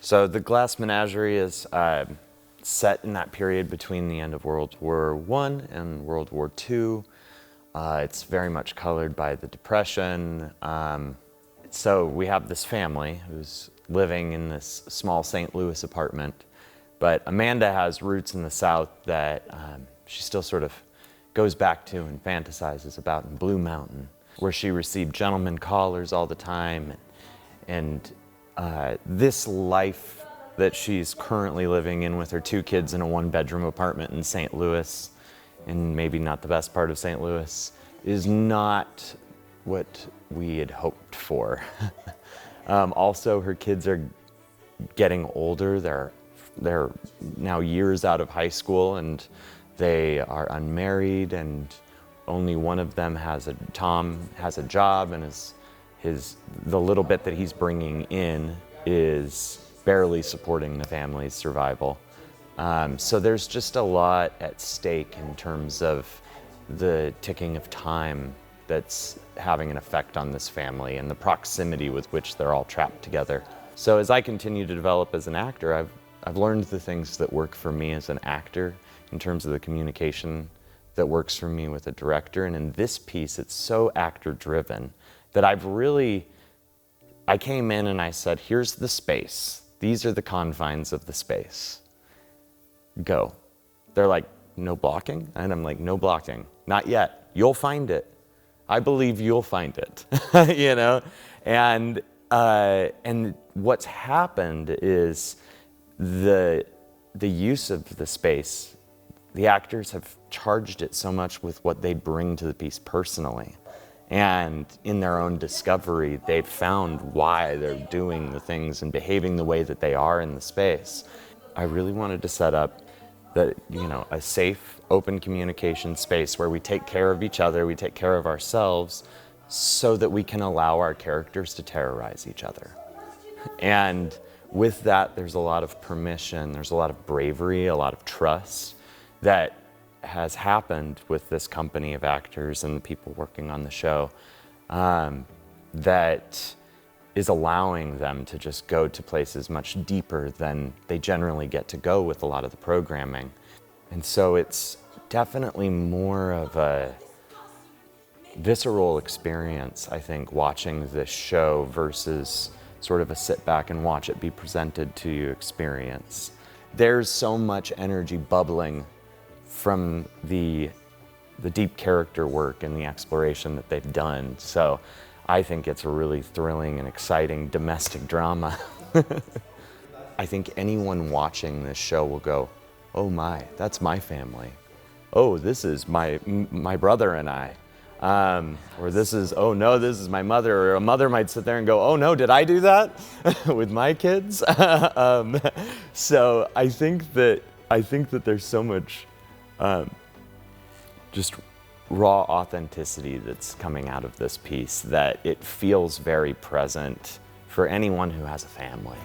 So the Glass Menagerie is set in that period between the end of World War I and World War II. It's very much colored by the Depression. So we have this family who's living in this small St. Louis apartment, but Amanda has roots in the South that she still sort of goes back to and fantasizes about in Blue Mountain, where she received gentlemen callers all the time. And this life that she's currently living in with her 2 kids in a 1-bedroom apartment in St. Louis, and maybe not the best part of St. Louis, is not what we had hoped for. Also, her kids are getting older. They're now years out of high school, and they are unmarried, and only one of them Tom has a job, and the little bit that he's bringing in is barely supporting the family's survival. So there's just a lot at stake in terms of the ticking of time that's having an effect on this family and the proximity with which they're all trapped together. So as I continue to develop as an actor, I've learned the things that work for me as an actor in terms of the communication that works for me with a director. And in this piece, it's so actor-driven that I came in and I said, here's the space. These are the confines of the space. Go. They're like, no blocking? And I'm like, no blocking. Not yet. You'll find it. I believe you'll find it, you know? And what's happened is the use of the space, the actors have charged it so much with what they bring to the piece personally. And in their own discovery, they've found why they're doing the things and behaving the way that they are in the space. I really wanted to set up a safe, open communication space where we take care of each other, we take care of ourselves, so that we can allow our characters to terrorize each other. And with that, there's a lot of permission, there's a lot of bravery, a lot of trust that has happened with this company of actors and the people working on the show, that is allowing them to just go to places much deeper than they generally get to go with a lot of the programming. And so it's definitely more of a visceral experience, I think, watching this show versus sort of a sit back and watch it be presented to you experience. There's so much energy bubbling from the deep character work and the exploration that they've done. So I think it's a really thrilling and exciting domestic drama. I think anyone watching this show will go, oh my, that's my family. Oh, this is my brother and I. Or this is, oh no, this is my mother. Or a mother might sit there and go, oh no, did I do that with my kids? So I think that there's so much just raw authenticity that's coming out of this piece that it feels very present for anyone who has a family.